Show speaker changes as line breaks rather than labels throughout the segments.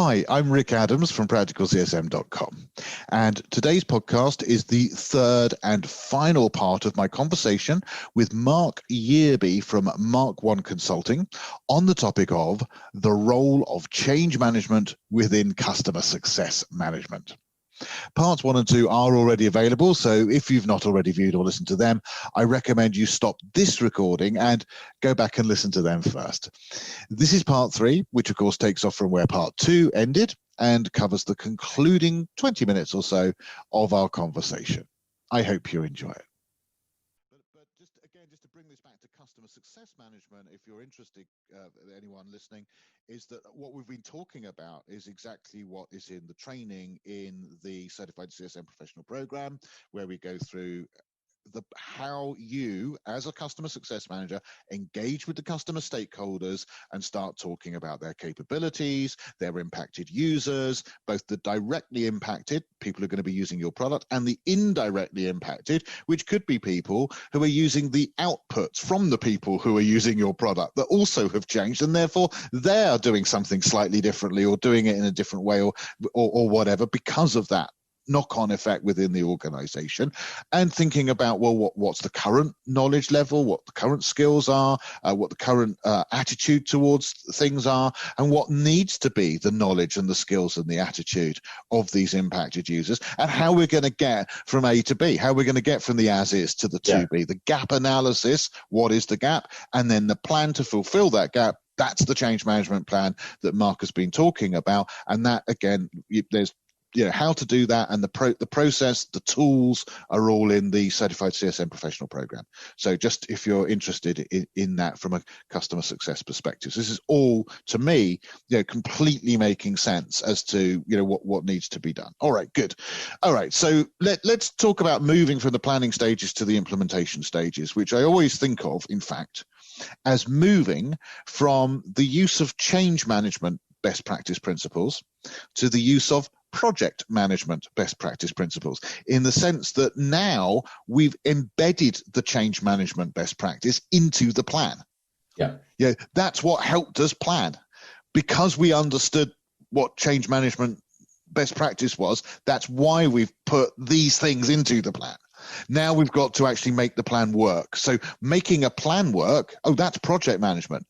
Hi, I'm Rick Adams from practicalcsm.com, and today's podcast is the third and final part of my conversation with Mark Yearby from Mark One Consulting on the topic of the role of change management within customer success management. Parts 1 and 2 are already available, so if you've not already viewed or listened to them, I recommend you stop this recording and go back and listen to them first. This is part 3, which of course takes off from where part 2 ended and covers the concluding 20 minutes or so of our conversation. I hope you enjoy it. But just to bring this back to customer success management, if you're interested, anyone listening, is that what we've been talking about is exactly what is in the training in the Certified CSM Professional Program, where we go through how you, as a customer success manager, engage with the customer stakeholders and start talking about their capabilities, their impacted users, both the directly impacted, people who are going to be using your product, and the indirectly impacted, which could be people who are using the outputs from the people who are using your product that also have changed, and therefore they're doing something slightly differently or doing it in a different way or whatever because of that knock-on effect within the organization, and thinking about, well, what's the current knowledge level, what the current skills are, what the current attitude towards things are, and what needs to be the knowledge and the skills and the attitude of these impacted users, and how we're going to get from A to B, how we're going to get from the as is to the to be, the gap analysis, what is the gap, and then the plan to fulfill that gap. That's the change management plan that Mark has been talking about. And that, again, there's how to do that, and the process, the tools are all in the Certified CSM Professional Program. So just if you're interested in that from a customer success perspective, so this is all, to me, completely making sense as to what needs to be done. All right, good. All right, so let's talk about moving from the planning stages to the implementation stages, which I always think of, in fact, as moving from the use of change management best practice principles to the use of project management best practice principles, in the sense that now we've embedded the change management best practice into the plan. Yeah, that's what helped us plan, because we understood what change management best practice was. That's why we've put these things into the plan. Now we've got to actually make the plan work. So making a plan work, that's project management.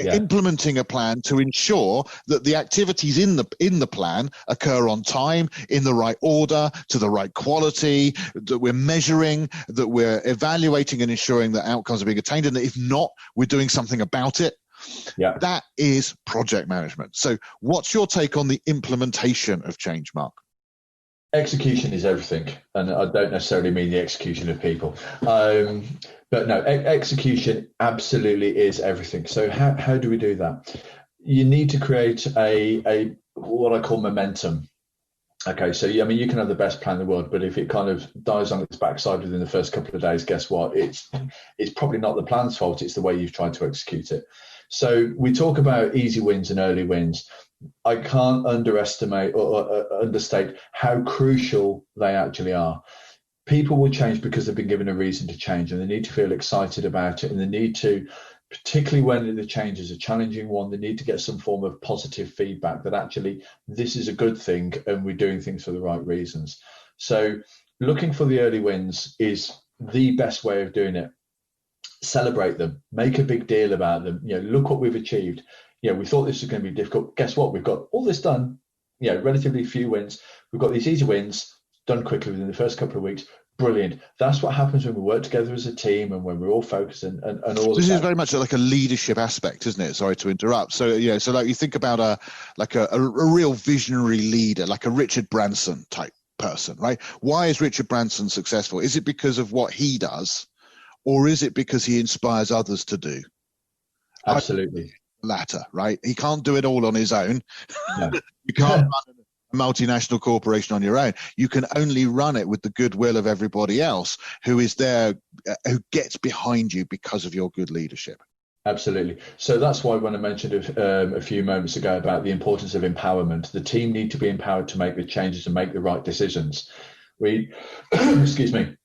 Implementing a plan to ensure that the activities in the plan occur on time, in the right order, to the right quality, that we're measuring, that we're evaluating and ensuring that outcomes are being attained, and that if not, we're doing something about it. That is project management. So what's your take on the implementation of change, Mark?
Execution is everything, and I don't necessarily mean the execution of people, but no, execution absolutely is everything. So how do we do that? You need to create a what I call momentum. Okay, so you can have the best plan in the world, but if it kind of dies on its backside within the first couple of days, guess what? It's probably not the plan's fault. It's the way you've tried to execute it. So we talk about easy wins and early wins. I can't underestimate or understate how crucial they actually are. People will change because they've been given a reason to change, and they need to feel excited about it, and they need to, particularly when the change is a challenging one, they need to get some form of positive feedback that actually this is a good thing and we're doing things for the right reasons. So looking for the early wins is the best way of doing it. Celebrate them, make a big deal about them. Look what we've achieved. We thought this was going to be difficult. Guess what? We've got all this done. Relatively few wins. We've got these easy wins done quickly within the first couple of weeks. Brilliant. That's what happens when we work together as a team and when we're all focused and all.
This is very much like a leadership aspect, isn't it? Sorry to interrupt. So so like you think about a real visionary leader, like a Richard Branson type person, right? Why is Richard Branson successful? Is it because of what he does, or is it because he inspires others to do?
Absolutely.
Latter, right? He can't do it all on his own.
No.
You can't run a multinational corporation on your own. You can only run it with the goodwill of everybody else who is there, who gets behind you because of your good leadership.
Absolutely. So that's why when I mentioned a few moments ago about the importance of empowerment, the team need to be empowered to make the changes and make the right decisions. Excuse me.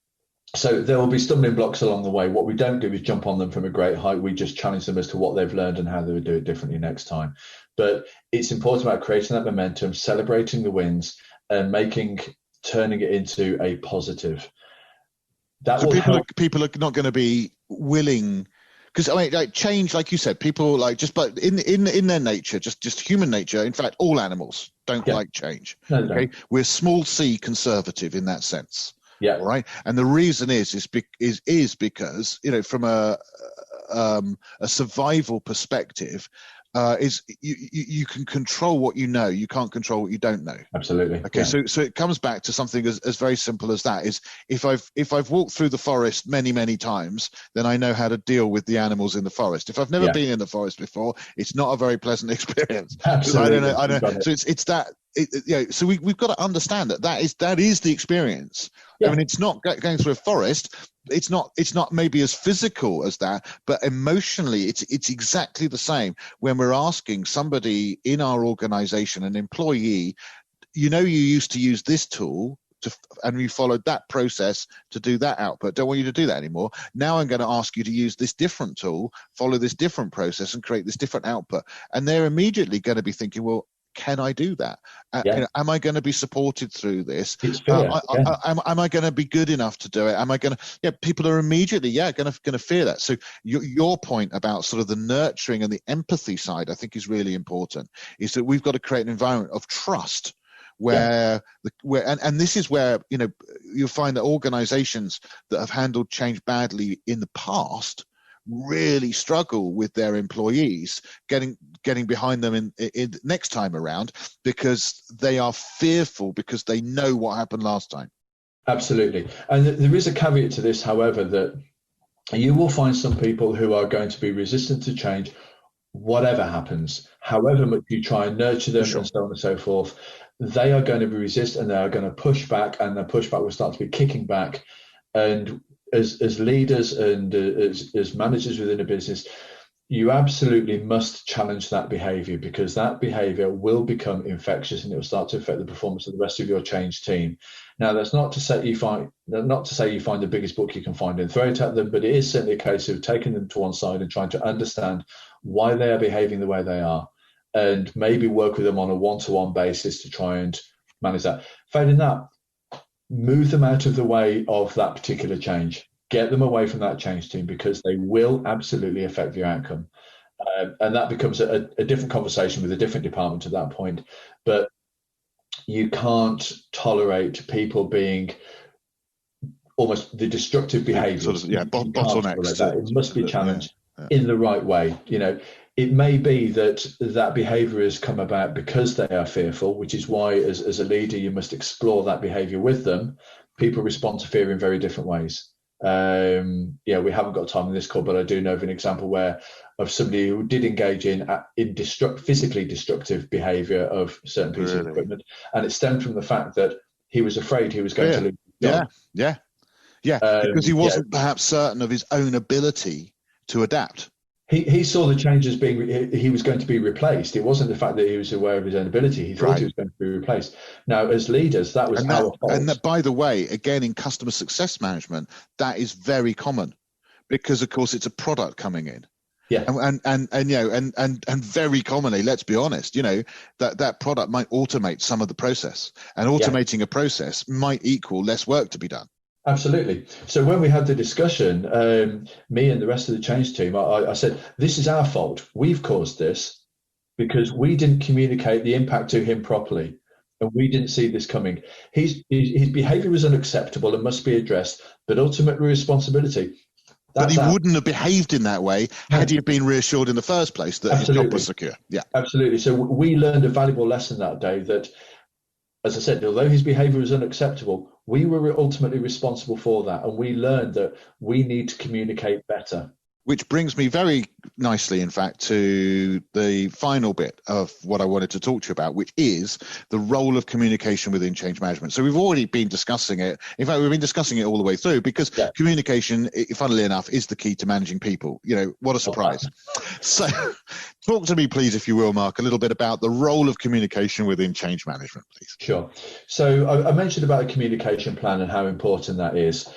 So there will be stumbling blocks along the way. What we don't do is jump on them from a great height. We just challenge them as to what they've learned and how they would do it differently next time. But it's important about creating that momentum, celebrating the wins, and turning it into a positive. That
So
will help.
people are not going to be willing, because I mean, like change, like you said, people like just but in their nature, just human nature. In fact, all animals don't like change.
No, they
Okay,
don't.
we're small c conservative in that sense.
Yeah.
All right, and the reason is because from a survival perspective, is you can control what you know, you can't control what you don't know.
Absolutely.
Okay,
yeah.
so it comes back to something as very simple as that. Is if I've walked through the forest many times, then I know how to deal with the animals in the forest. If I've never been in the forest before, it's not a very pleasant experience.
Absolutely.
I don't know. So it's that. So we've got to understand that is the experience.
Yeah.
I mean, it's not going through a forest. It's not maybe as physical as that, but emotionally, it's exactly the same. When we're asking somebody in our organization, an employee, you used to use this tool and you followed that process to do that output. Don't want you to do that anymore. Now I'm going to ask you to use this different tool, follow this different process, and create this different output. And they're immediately going to be thinking, well, can I do that? Am I going to be supported through this? Am I going to be good enough to do it? Am I going to? People are immediately going to fear that. So your point about sort of the nurturing and the empathy side, I think, is really important. Is that we've got to create an environment of trust where this is where you'll find that organizations that have handled change badly in the past really struggle with their employees getting behind them in next time around, because they are fearful, because they know what happened last time.
Absolutely. And there is a caveat to this, however, that you will find some people who are going to be resistant to change whatever happens, however much you try and nurture them, and so on and so forth. They are going to be resistant, and they are going to push back, and the pushback will start to be kicking back. And as leaders and as managers within a business, you absolutely must challenge that behavior, because that behavior will become infectious and it will start to affect the performance of the rest of your change team. Now, that's not to say you find the biggest book you can find and throw it at them, but it is certainly a case of taking them to one side and trying to understand why they are behaving the way they are, and maybe work with them on a one-to-one basis to try and manage that. Failing that, move them out of the way of that particular change. Get them away from that change team, because they will absolutely affect the outcome. And that becomes a different conversation with a different department at that point. But you can't tolerate people being almost the destructive behaviours.
Bottlenecks.
It must be challenged in the right way. It may be that behaviour has come about because they are fearful, which is why as a leader you must explore that behaviour with them. People respond to fear in very different ways. We haven't got time in this call, but I do know of an example of somebody who did engage in physically destructive behaviour of certain pieces of equipment, and it stemmed from the fact that he was afraid he was going to lose his job.
Because he wasn't perhaps certain of his own ability to adapt.
He saw the change as being he was going to be replaced. It wasn't the fact that he was aware of his own ability. He thought he was going to be replaced. Now, as leaders, that was our fault.
And that, by the way, again, in customer success management, that is very common, because, of course, it's a product coming in.
Yeah.
And very commonly, let's be honest, that product might automate some of the process, and automating a process might equal less work to be done.
Absolutely. So when we had the discussion, me and the rest of the change team, I said, this is our fault. We've caused this because we didn't communicate the impact to him properly, and we didn't see this coming. His behaviour was unacceptable and must be addressed, but ultimate responsibility.
But he wouldn't have behaved in that way had he been reassured in the first place that his job was secure. Yeah,
absolutely. So we learned a valuable lesson that day that, as I said, although his behaviour was unacceptable, we were ultimately responsible for that, and we learned that we need to communicate better.
Which brings me very nicely, in fact, to the final bit of what I wanted to talk to you about, which is the role of communication within change management. So we've already been discussing it. In fact, we've been discussing it all the way through, because communication, funnily enough, is the key to managing people. What a surprise. So talk to me, please, if you will, Mark, a little bit about the role of communication within change management, please.
Sure. So I mentioned about a communication plan and how important that is.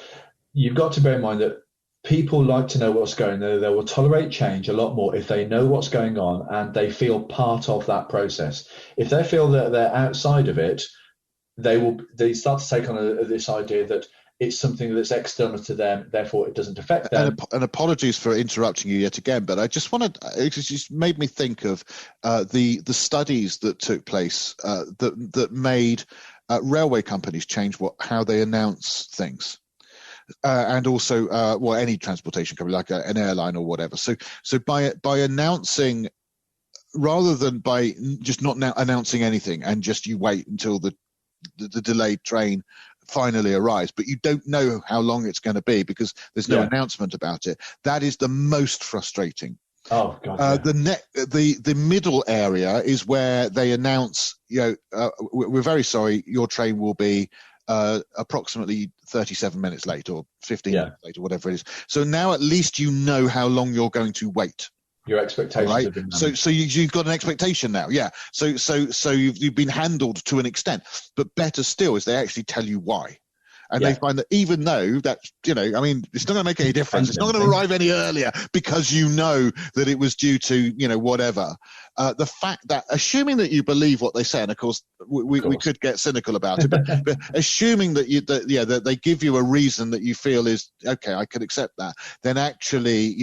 you've got to bear in mind that people like to know what's going on. They will tolerate change a lot more if they know what's going on and they feel part of that process. If they feel that they're outside of it, they start to take on this idea that it's something that's external to them, therefore it doesn't affect them.
And apologies for interrupting you yet again, but I just wanted, it just made me think of the studies that took place that made railway companies change how they announce things. And also, any transportation company, like an airline or whatever. So by announcing, rather than by just not now announcing anything and just you wait until the delayed train finally arrives, but you don't know how long it's going to be because there's no announcement about it. That is the most frustrating.
Oh God!
The middle area is where they announce, we're very sorry, your train will be approximately 37 minutes late or 15 minutes late or whatever it is. So now at least you know how long you're going to wait.
Your expectations have been managed.
So you've got an expectation now, So you've been handled to an extent, but better still is they actually tell you why. And they find that even though that, it's not going to make any difference. It's not going to arrive any earlier because you know that it was due to, whatever. The fact that, assuming that you believe what they say, and of course we could get cynical about it, but assuming that they give you a reason that you feel is okay, I could accept that, then actually,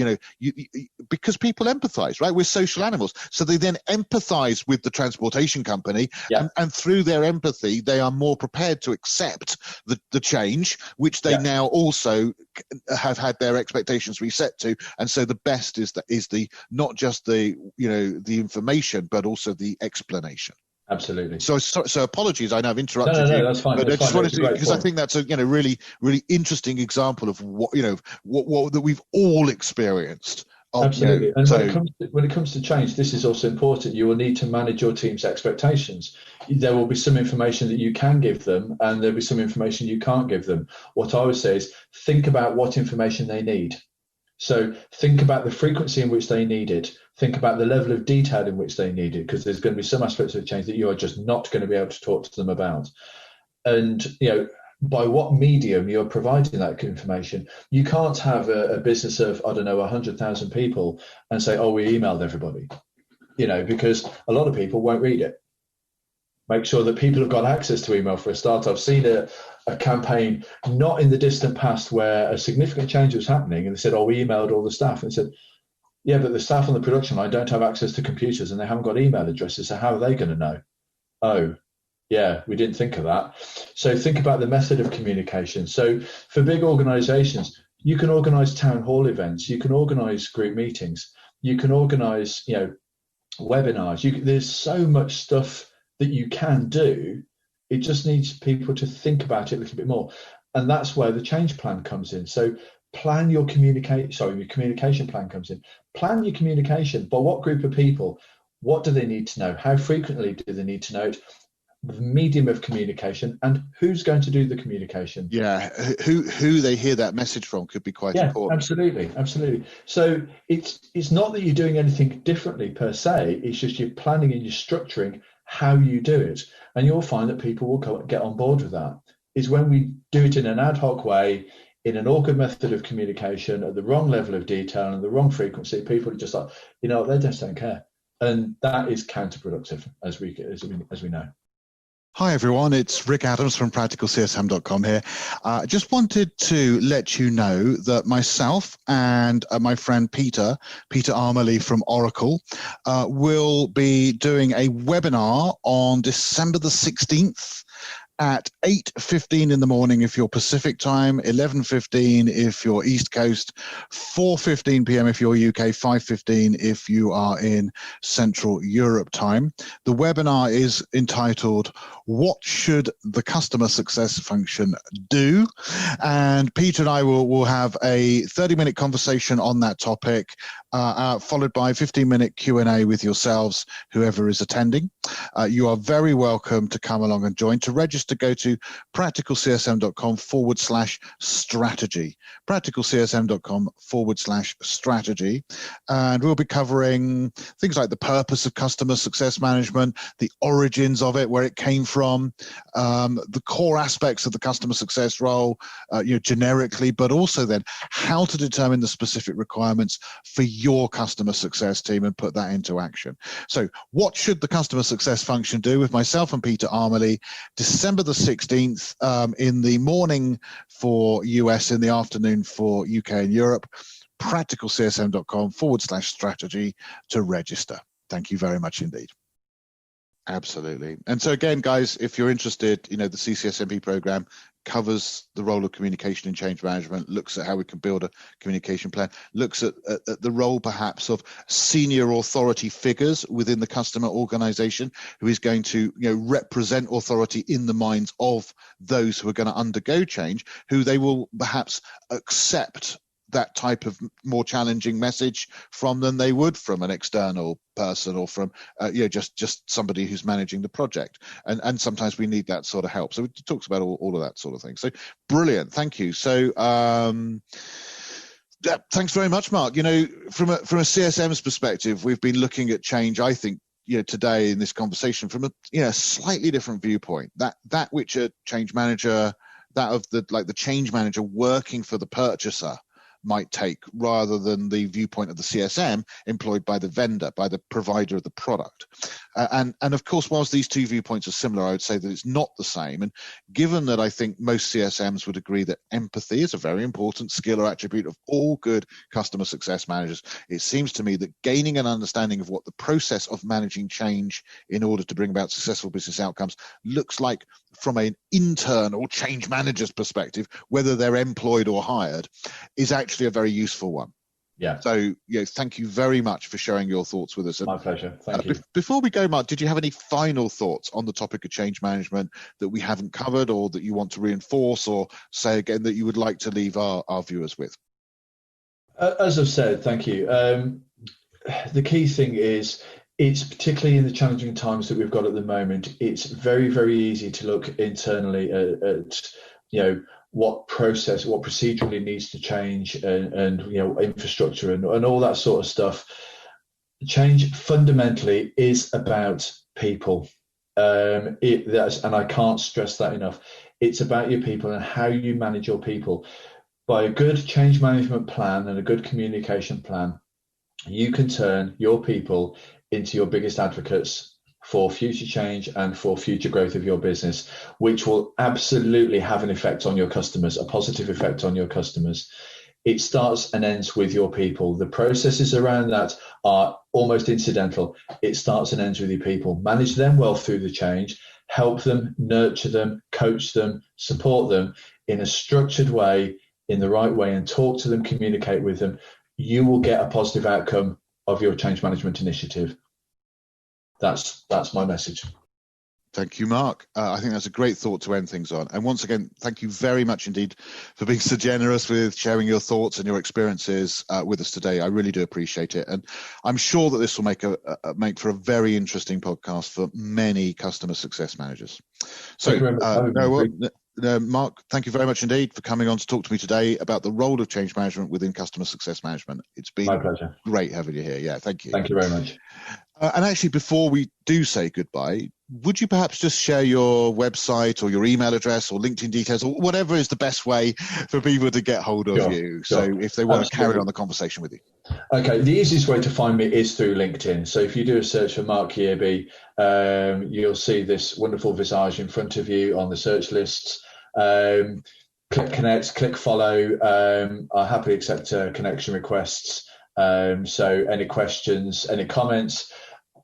because people empathize, right? We're social animals, so they then empathize with the transportation company, and through their empathy, they are more prepared to accept the change, which they now also have had their expectations reset to, and so the best is the not just the information, but also the explanation.
Absolutely.
So apologies, I know I've interrupted you.
No, that's fine.
But I just wanted to, because I
point.
think that's a really really interesting example of what that we've all experienced.
Absolutely. And when it comes to change, this is also important. You will need to manage your team's expectations. There will be some information that you can give them, and there'll be some information you can't give them. What I would say is think about what information they need. So think about the frequency in which they need it. Think about the level of detail in which they need it, because there's going to be some aspects of change that you are just not going to be able to talk to them about. And, by what medium you're providing that information. You can't have a business of, 100,000 people and say, we emailed everybody, because a lot of people won't read it. Make sure that people have got access to email for a start. I've seen a campaign not in the distant past where a significant change was happening, and they said, we emailed all the staff, and said, yeah, but the staff on the production line don't have access to computers and they haven't got email addresses, so how are they going to know? Oh, yeah, we didn't think of that. So think about the method of communication. So for big organizations, you can organize town hall events, you can organize group meetings, you can organize, webinars. There's so much stuff that you can do. It just needs people to think about it a little bit more. And that's where the change plan comes in. So plan your communication plan comes in. Plan your communication. But what group of people? What do they need to know? How frequently do they need to know it? The medium of communication, and who's going to do the communication.
Who they hear that message from could be quite important.
Absolutely. So it's not that you're doing anything differently per se, it's just you're planning and you're structuring how you do it, and you'll find that people will get on board with that. Is when we do it in an ad hoc way, in an awkward method of communication, at the wrong level of detail and the wrong frequency, people are just like, they just don't care, and that is counterproductive, as we know.
Hi everyone, it's Rick Adams from PracticalCSM.com here. Just wanted to let you know that myself and my friend Peter Armley from Oracle will be doing a webinar on December the 16th at 8:15 in the morning if you're Pacific time, 11:15 if you're East Coast, 4:15 p.m. if you're UK, 5:15 if you are in Central Europe time. The webinar is entitled, What Should the Customer Success Function Do? And Peter and I will have a 30-minute conversation on that topic, followed by a 15-minute Q&A with yourselves, whoever is attending. You are very welcome to come along and join. To register, to go to practicalcsm.com/strategy. Practicalcsm.com/strategy. And we'll be covering things like the purpose of customer success management, the origins of it, where it came from, the core aspects of the customer success role, generically, but also then how to determine the specific requirements for your customer success team and put that into action. So what should the customer success function do with myself and Peter Armley, December the 16th, in the morning for US, in the afternoon for UK and Europe. Practicalcsm.com/strategy to register. Thank you very much indeed. Absolutely. And so again, guys, if you're interested, the CCSMP program covers the role of communication in change management, looks at how we can build a communication plan, looks at the role perhaps of senior authority figures within the customer organization who is going to represent authority in the minds of those who are going to undergo change, who they will perhaps accept that type of more challenging message from than they would from an external person or from just somebody who's managing the project, and sometimes we need that sort of help. So it talks about all of that sort of thing. So brilliant, thank you. So thanks very much, Mark. From a CSM's perspective, we've been looking at change, I think, today in this conversation from a slightly different viewpoint, that which a change manager, that of the change manager working for the purchaser might take, rather than the viewpoint of the CSM employed by the vendor, by the provider of the product. And of course, whilst these two viewpoints are similar, I would say that it's not the same. And given that I think most CSMs would agree that empathy is a very important skill or attribute of all good customer success managers, it seems to me that gaining an understanding of what the process of managing change in order to bring about successful business outcomes looks like from an internal change manager's perspective, whether they're employed or hired, is actually a very useful one.
Yeah.
So, thank you very much for sharing your thoughts with us.
My pleasure. Thank you.
Before we go, Mark, did you have any final thoughts on the topic of change management that we haven't covered, or that you want to reinforce, or say again that you would like to leave our viewers with?
As I've said, thank you. The key thing is, it's particularly in the challenging times that we've got at the moment, it's very, very easy to look internally at what procedurally needs to change, and infrastructure and all that sort of stuff. Change fundamentally is about people. And I can't stress that enough. It's about your people and how you manage your people. By a good change management plan and a good communication plan, you can turn your people into your biggest advocates for future change and for future growth of your business, which will absolutely have an effect on your customers, a positive effect on your customers. It starts and ends with your people. The processes around that are almost incidental. It starts and ends with your people. Manage them well through the change, help them, nurture them, coach them, support them in a structured way, in the right way, and talk to them, communicate with them. You will get a positive outcome of your change management initiative. That's my message.
Thank you, Mark. I think that's a great thought to end things on. And once again, thank you very much indeed for being so generous with sharing your thoughts and your experiences with us today. I really do appreciate it. And I'm sure that this will make for a very interesting podcast for many customer success managers. So, Mark, thank you very much indeed for coming on to talk to me today about the role of change management within customer success management. It's been
my pleasure.
Great having you here. Yeah, thank you.
Thank you very much.
And actually, before we do say goodbye, would you perhaps just share your website or your email address or LinkedIn details, or whatever is the best way for people to get hold of you? So if they want to carry on the conversation with you.
Okay, the easiest way to find me is through LinkedIn. So if you do a search for Mark Yearby, you'll see this wonderful visage in front of you on the search lists. Click connect, click follow. I'll happily accept connection requests. So any questions, any comments,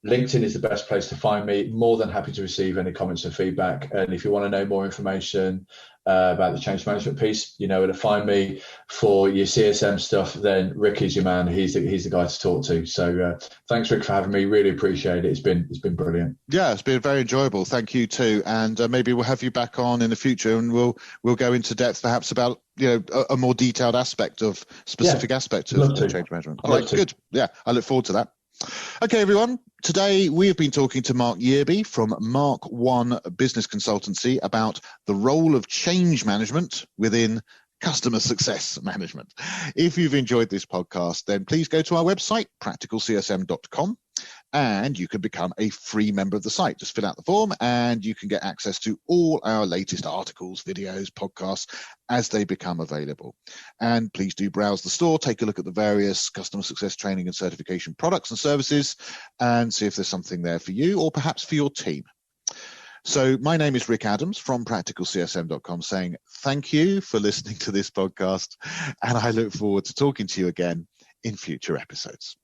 LinkedIn is the best place to find me. More than happy to receive any comments and feedback. And if you want to know more information about the change management piece, you know where to find me. For your CSM stuff, then Rick is your man. He's the guy to talk to. So thanks, Rick, for having me. Really appreciate it. It's been brilliant. Yeah,
it's been very enjoyable. Thank you too. And maybe we'll have you back on in the future, and we'll go into depth perhaps about a more detailed aspect of specific aspects of change management. All right, good. Yeah, I look forward to that. Okay, everyone. Today we have been talking to Mark Yearby from Mark One Business Consultancy about the role of change management within customer success management. If you've enjoyed this podcast, then please go to our website, practicalcsm.com, and you can become a free member of the site. Just fill out the form and you can get access to all our latest articles, videos, podcasts as they become available. And please do browse the store, take a look at the various customer success training and certification products and services, and see if there's something there for you or perhaps for your team. So my name is Rick Adams from practicalcsm.com, saying thank you for listening to this podcast, and I look forward to talking to you again in future episodes.